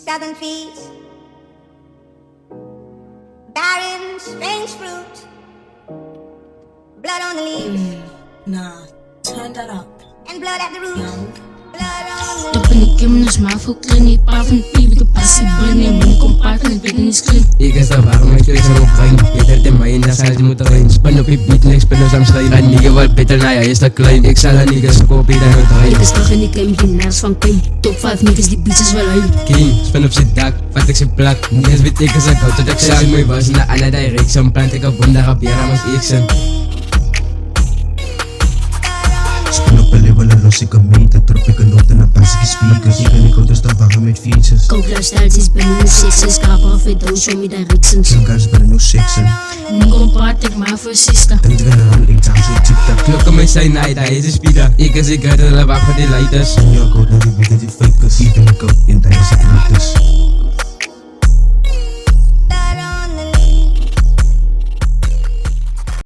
southern fields, barren, strange fruit, blood on the leaves, Nah, turn that up. and blood at the roots, Young. blood on the Dat ben ik in mijn smaakvoelklein, niet pa van piep, de passie binnen, mijn compact en ik weet niet slim. Ik is daar waarom ik krijg zo'n opruim. Beter dan mij in de zijde moet erin. Spin op je beat, ik spin op zijn slime. En nigga wat beter, nou ja, is dat klein. Ik zal een nigga zo'n kopie dan het rijden. Ik is terug en ik claim geen naars van Kane. Top 5 niggas, die beats is wel lui. King, spin op zijn dak, vat ik zijn plak. Niggas weet ik als ik houd tot ik zeg. Als mooi was in de andere direction, plant ik op bondag op jaren als ik zijn. Spin op een level en los ik een meter. Drop ik een noot en dan pas ik je speakers. Ik ben niet goed, dus dan wagen met features. Coke lifestyle is binnen de sixes. Kaper of it, don't show me directions. Kinkers bij de no sexen. Mijn compact, ik maak voor sister. En ik ben aan, ik dans op TikTok. Klokken mij zijn night, hij is een speeder. Ik is ik uit de wacht voor die lighters. En jou go naar die beter die fakers. Ik ben een koop in tijd als ik